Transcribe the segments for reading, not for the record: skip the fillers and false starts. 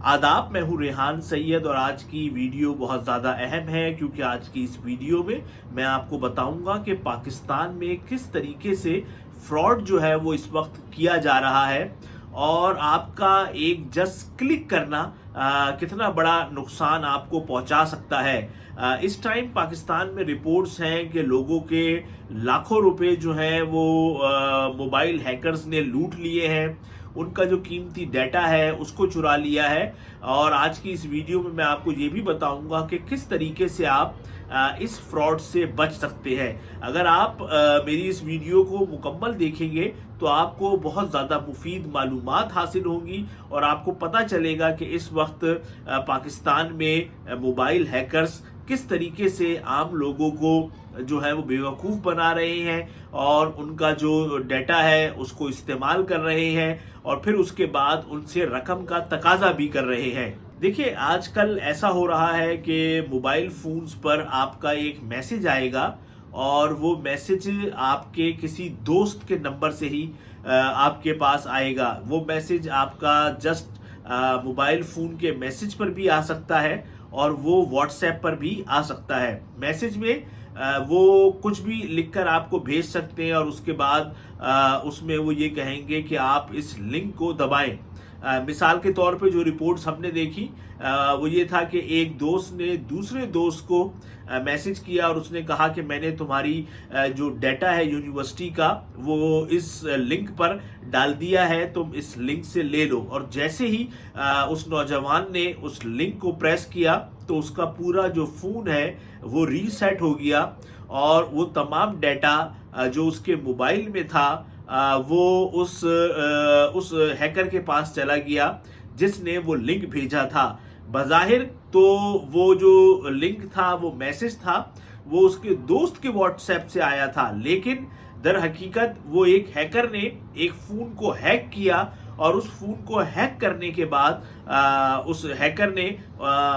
आदाब, मैं हूँ रेहान सैयद और आज की वीडियो बहुत ज़्यादा अहम है क्योंकि आज की इस वीडियो में मैं आपको बताऊंगा कि पाकिस्तान में किस तरीके से फ्रॉड जो है वो इस वक्त किया जा रहा है और आपका एक जस्ट क्लिक करना कितना बड़ा नुकसान आपको पहुंचा सकता है। इस टाइम पाकिस्तान में रिपोर्ट्स हैं कि लोगों के लाखों रुपए जो हैं वो मोबाइल हैकर्स ने लूट लिए हैं, उनका जो कीमती डाटा है उसको चुरा लिया है। और आज की इस वीडियो में मैं आपको ये भी बताऊंगा कि किस तरीके से आप इस फ्रॉड से बच सकते हैं। अगर आप मेरी इस वीडियो को मुकम्मल देखेंगे तो आपको बहुत ज़्यादा मुफीद मालूमात हासिल होंगी और आपको पता चलेगा कि इस वक्त पाकिस्तान में मोबाइल हैकर्स किस तरीके से आम लोगों को जो है वो बेवकूफ़ बना रहे हैं और उनका जो डाटा है उसको इस्तेमाल कर रहे हैं और फिर उसके बाद उनसे रकम का तकाजा भी कर रहे हैं। देखिए, आजकल ऐसा हो रहा है कि मोबाइल फोन्स पर आपका एक मैसेज आएगा और वो मैसेज आपके किसी दोस्त के नंबर से ही आपके पास आएगा। वो मैसेज आपका जस्ट मोबाइल फ़ोन के मैसेज पर भी आ सकता है और वो व्हाट्सएप पर भी आ सकता है। मैसेज में वो कुछ भी लिखकर आपको भेज सकते हैं और उसके बाद उसमें वो ये कहेंगे कि आप इस लिंक को दबाएं। मिसाल के तौर पे जो रिपोर्ट्स हमने देखी वो ये था कि एक दोस्त ने दूसरे दोस्त को मैसेज किया और उसने कहा कि मैंने तुम्हारी जो डाटा है यूनिवर्सिटी का वो इस लिंक पर डाल दिया है, तुम इस लिंक से ले लो। और जैसे ही उस नौजवान ने उस लिंक को प्रेस किया तो उसका पूरा जो फ़ोन है वो रीसेट हो गया और वो तमाम डाटा जो उसके मोबाइल में था वो उस हैकर के पास चला गया जिसने वो लिंक भेजा था। बज़ाहिर तो वो जो लिंक था, वो मैसेज था, वो उसके दोस्त के व्हाट्सएप से आया था, लेकिन दर हकीकत वो एक हैकर ने एक फ़ोन को हैक किया और उस फ़ोन को हैक करने के बाद उस हैकर ने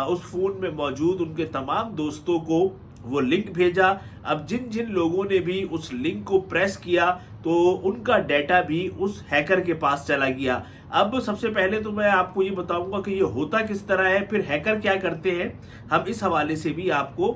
उस फ़ोन में मौजूद उनके तमाम दोस्तों को वो लिंक भेजा। अब जिन जिन लोगों ने भी उस लिंक को प्रेस किया तो उनका डाटा भी उस हैकर के पास चला गया। अब सबसे पहले तो मैं आपको ये बताऊंगा कि ये होता किस तरह है, फिर हैकर क्या करते हैं, हम इस हवाले से भी आपको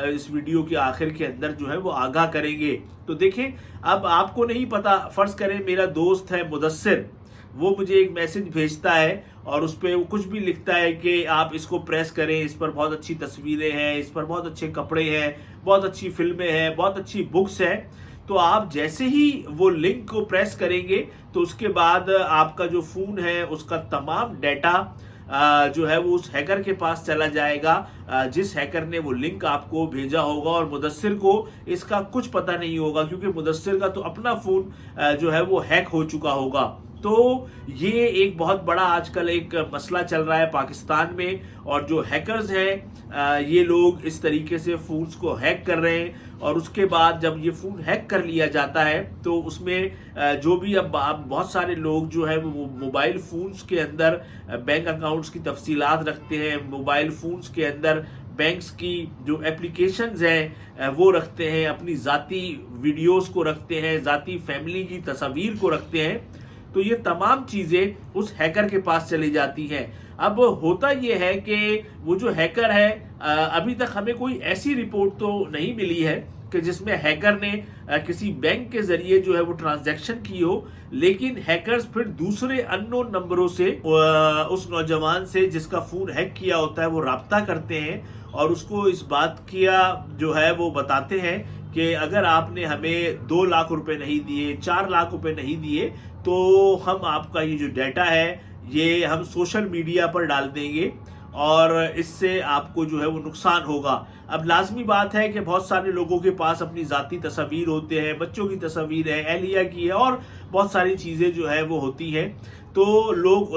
इस वीडियो के आखिर के अंदर जो है वो आगाह करेंगे। तो देखें, अब आपको नहीं पता, फर्ज करें मेरा दोस्त है मुदस्सिर, वो मुझे एक मैसेज भेजता है और उस पर वो कुछ भी लिखता है कि आप इसको प्रेस करें, इस पर बहुत अच्छी तस्वीरें हैं, इस पर बहुत अच्छे कपड़े हैं, बहुत अच्छी फिल्में हैं, बहुत अच्छी बुक्स हैं। तो आप जैसे ही वो लिंक को प्रेस करेंगे तो उसके बाद आपका जो फ़ोन है उसका तमाम डाटा जो है वो उस हैकर के पास चला जाएगा जिस हैकर ने वो लिंक आपको भेजा होगा। और मुदस्सिर को इसका कुछ पता नहीं होगा क्योंकि मुदस्सिर का तो अपना फ़ोन जो है वो हैक हो चुका होगा। तो ये एक बहुत बड़ा आजकल एक मसला चल रहा है पाकिस्तान में और जो हैकर्स हैं ये लोग इस तरीके से फ़ोन्स को हैक कर रहे हैं और उसके बाद जब ये फ़ोन हैक कर लिया जाता है तो उसमें जो भी अब बहुत सारे लोग जो है वो मोबाइल फ़ोन्स के अंदर बैंक अकाउंट्स की तफसीलात रखते हैं, मोबाइल फ़ोन्स के अंदर बैंक्स की जो एप्लीकेशंस हैं वो रखते हैं, अपनी ज़ाती वीडियोस को रखते हैं, ज़ाती फैमिली की तस्वीर को रखते हैं। तो ये तमाम चीज़ें उस हैकर के पास चली जाती हैं। अब होता ये है कि वो जो हैकर है अभी तक हमें कोई ऐसी रिपोर्ट तो नहीं मिली है कि जिसमें हैकर ने किसी बैंक के जरिए जो है वो ट्रांजैक्शन की हो, लेकिन हैकर्स फिर दूसरे अननोन नंबरों से उस नौजवान से जिसका फ़ोन हैक किया होता है वो राब्ता करते हैं और उसको इस बात किया जो है वो बताते हैं कि अगर आपने हमें 2 लाख रुपए नहीं दिए, 4 लाख रुपए नहीं दिए तो हम आपका ये जो डाटा है ये हम सोशल मीडिया पर डाल देंगे और इससे आपको जो है वो नुकसान होगा। अब लाजमी बात है कि बहुत सारे लोगों के पास अपनी ज़ाती तस्वीर होते हैं, बच्चों की तस्वीर है, एहलिया की है और बहुत सारी चीज़ें जो है वो होती हैं। तो लोग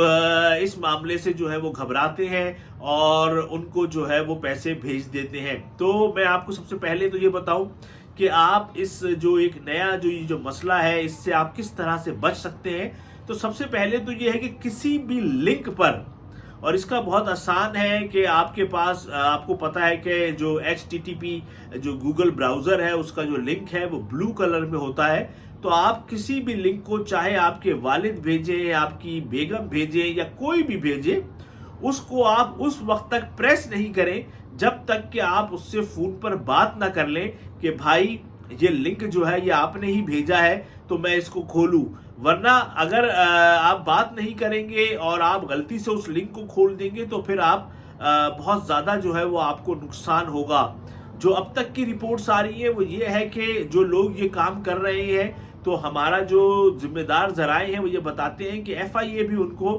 इस मामले से जो है वो घबराते हैं और उनको जो है वो पैसे भेज देते हैं। तो मैं आपको सबसे पहले तो ये बताऊं कि आप इस जो एक नया जो मसला है इससे आप किस तरह से बच सकते हैं। तो सबसे पहले तो ये है कि किसी भी लिंक पर, और इसका बहुत आसान है कि आपके पास आपको पता है कि जो HTTP जो गूगल ब्राउज़र है उसका जो लिंक है वो ब्लू कलर में होता है। तो आप किसी भी लिंक को, चाहे आपके वालिद भेजें, आपकी बेगम भेजें या कोई भी भेजे, उसको आप उस वक्त तक प्रेस नहीं करें जब तक कि आप उससे फोन पर बात ना कर लें कि भाई ये लिंक जो है ये आपने ही भेजा है तो मैं इसको खोलूं। वरना अगर आप बात नहीं करेंगे और आप गलती से उस लिंक को खोल देंगे तो फिर आप बहुत ज़्यादा जो है वो आपको नुकसान होगा। जो अब तक की रिपोर्ट्स आ रही है वो ये है कि जो लोग ये काम कर रहे हैं, तो हमारा जो जिम्मेदार जराए हैं वो ये बताते हैं कि FIA भी उनको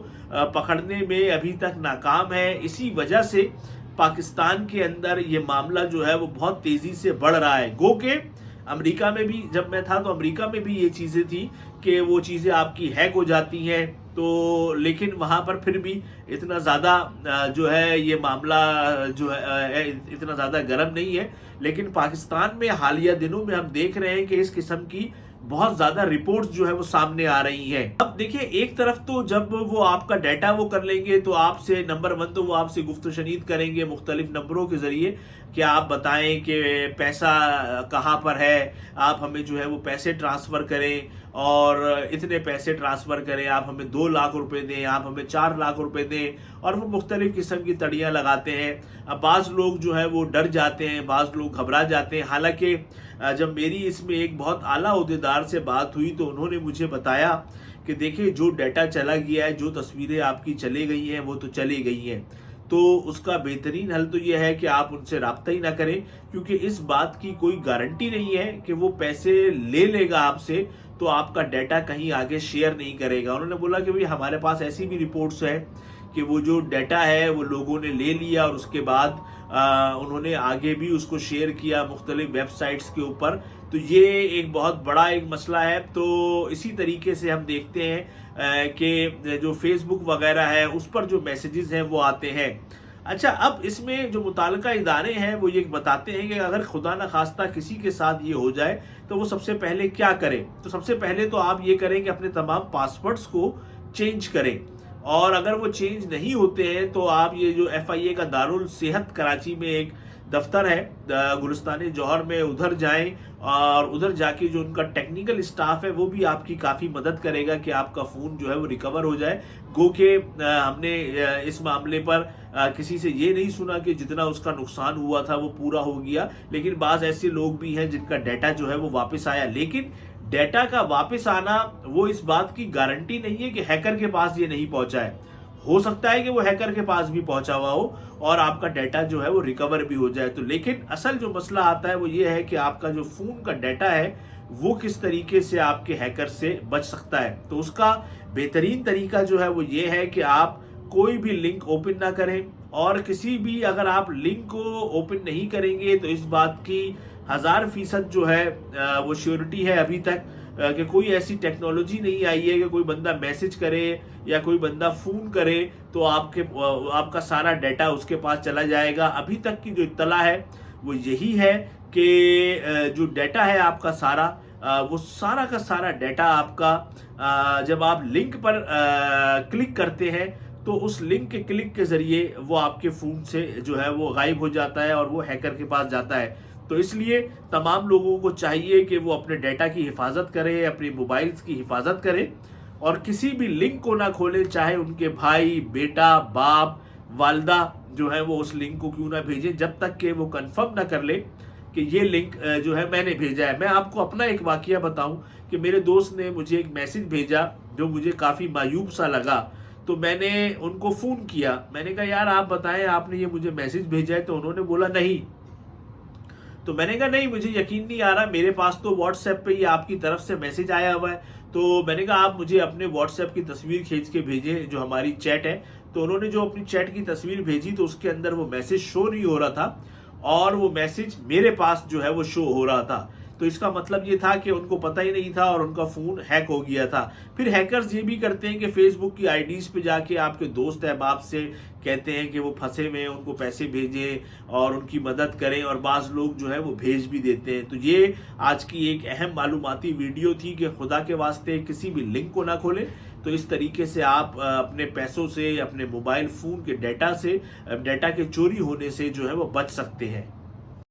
पकड़ने में अभी तक नाकाम है। इसी वजह से पाकिस्तान के अंदर ये मामला जो है वो बहुत तेजी से बढ़ रहा है। गो के अमेरिका में भी जब मैं था तो अमेरिका में भी ये चीज़ें थी कि वो चीज़ें आपकी हैक हो जाती हैं, तो लेकिन वहाँ पर फिर भी इतना ज़्यादा जो है ये मामला जो है इतना ज़्यादा गर्म नहीं है। लेकिन पाकिस्तान में हालिया दिनों में हम देख रहे हैं कि इस किस्म की बहुत ज़्यादा रिपोर्ट्स जो है वो सामने आ रही हैं। अब देखिए, एक तरफ तो जब वो आपका डाटा वो कर लेंगे तो आपसे नंबर 1 तो वो आपसे गुफ्तशनीद करेंगे मुख्तलिफ नंबरों के ज़रिए कि आप बताएं कि पैसा कहाँ पर है, आप हमें जो है वो पैसे ट्रांसफ़र करें और इतने पैसे ट्रांसफ़र करें, आप हमें 2 लाख रुपए दें, आप हमें 4 लाख रुपए दें, और वो मुख्तलिफ किस्म की तड़ियाँ लगाते हैं। अब बाज़ लोग जो है वो डर जाते हैं, बाज़ लोग घबरा जाते हैं। हालांकि जब मेरी इसमें एक बहुत आला ओहदेदार से बात हुई तो उन्होंने मुझे बताया कि देखिए जो डाटा चला गया है, जो तस्वीरें आपकी चली गई हैं वो तो चली गई हैं, तो उसका बेहतरीन हल तो यह है कि आप उनसे रब्ता ही ना करें, क्योंकि इस बात की कोई गारंटी नहीं है कि वो पैसे ले लेगा आपसे तो आपका डाटा कहीं आगे शेयर नहीं करेगा। उन्होंने बोला कि भाई हमारे पास ऐसी भी रिपोर्ट्स है कि वो जो डाटा है वो लोगों ने ले लिया और उसके बाद उन्होंने आगे भी उसको शेयर किया मुख्तलिफ वेबसाइट्स के ऊपर। तो ये एक बहुत बड़ा एक मसला है। तो इसी तरीके से हम देखते हैं कि जो फेसबुक वगैरह है उस पर जो मैसेजेस हैं वो आते हैं। अच्छा, अब इसमें जो मुताल्लिका इदारे हैं वो ये बताते हैं कि अगर खुदा न खास्ता किसी के साथ ये हो जाए तो वो सबसे पहले क्या करें। तो सबसे पहले तो आप ये करें कि अपने तमाम पासवर्ड्स को चेंज करें, और अगर वो चेंज नहीं होते हैं तो आप ये जो FIA का दारुल सेहत कराची में एक दफ्तर है गुलिस्तान जौहर में, उधर जाएं और उधर जाके जो उनका टेक्निकल स्टाफ है वो भी आपकी काफ़ी मदद करेगा कि आपका फ़ोन जो है वो रिकवर हो जाए। गो के हमने इस मामले पर किसी से ये नहीं सुना कि जितना उसका नुकसान हुआ था वो पूरा हो गया, लेकिन बाज़ ऐसे लोग भी हैं जिनका डाटा जो है वो वापस आया। लेकिन डाटा का वापस आना वो इस बात की गारंटी नहीं है कि हैकर के पास ये नहीं पहुंचा है। हो सकता है कि वो हैकर के पास भी पहुंचा हुआ हो और आपका डाटा जो है वो रिकवर भी हो जाए। तो लेकिन असल जो मसला आता है वो ये है कि आपका जो फ़ोन का डाटा है वो किस तरीके से आपके हैकर से बच सकता है। तो उसका बेहतरीन तरीका जो है वो ये है कि आप कोई भी लिंक ओपन ना करें, और किसी भी अगर आप लिंक को ओपन नहीं करेंगे तो इस बात की 1000% जो है वो श्योरिटी है अभी तक कि कोई ऐसी टेक्नोलॉजी नहीं आई है कि कोई बंदा मैसेज करे या कोई बंदा फ़ोन करे तो आपका सारा डाटा उसके पास चला जाएगा। अभी तक की जो इत्तला है वो यही है कि जो डाटा है आपका सारा वो सारा का सारा डाटा आपका जब आप लिंक पर क्लिक करते हैं तो उस लिंक के क्लिक के ज़रिए वो आपके फ़ोन से जो है वो गायब हो जाता है और वो हैकर के पास जाता है। तो इसलिए तमाम लोगों को चाहिए कि वो अपने डाटा की हिफाजत करें, अपने मोबाइल्स की हिफाजत करें और किसी भी लिंक को ना खोलें, चाहे उनके भाई, बेटा, बाप, वालदा जो है वो उस लिंक को क्यों ना भेजें, जब तक कि वो कंफर्म ना कर ले कि ये लिंक जो है मैंने भेजा है। मैं आपको अपना एक वाकया बताऊं कि मेरे दोस्त ने मुझे एक मैसेज भेजा जो मुझे काफ़ी मायूब सा लगा। तो मैंने उनको फ़ोन किया, मैंने कहा यार आप बताएं आपने ये मुझे मैसेज भेजा है। तो उन्होंने बोला नहीं। तो मैंने कहा नहीं, मुझे यकीन नहीं आ रहा, मेरे पास तो व्हाट्सएप पे ये आपकी तरफ से मैसेज आया हुआ है। तो मैंने कहा आप मुझे अपने व्हाट्सएप की तस्वीर खींच के भेजें जो हमारी चैट है। तो उन्होंने जो अपनी चैट की तस्वीर भेजी तो उसके अंदर वो मैसेज शो नहीं हो रहा था और वो मैसेज मेरे पास जो है वो शो हो रहा था। तो इसका मतलब ये था कि उनको पता ही नहीं था और उनका फ़ोन हैक हो गया था। फिर हैकर्स ये भी करते हैं कि फेसबुक की आईडीज़ पे जाके आपके दोस्त अहबाब से कहते हैं कि वो फंसे हुए हैं, उनको पैसे भेजें और उनकी मदद करें, और बाज़ लोग जो है वो भेज भी देते हैं। तो ये आज की एक अहम मालूमाती वीडियो थी कि खुदा के वास्ते किसी भी लिंक को ना खोलें। तो इस तरीके से आप अपने पैसों से, अपने मोबाइल फ़ोन के डाटा के चोरी होने से जो है वो बच सकते हैं।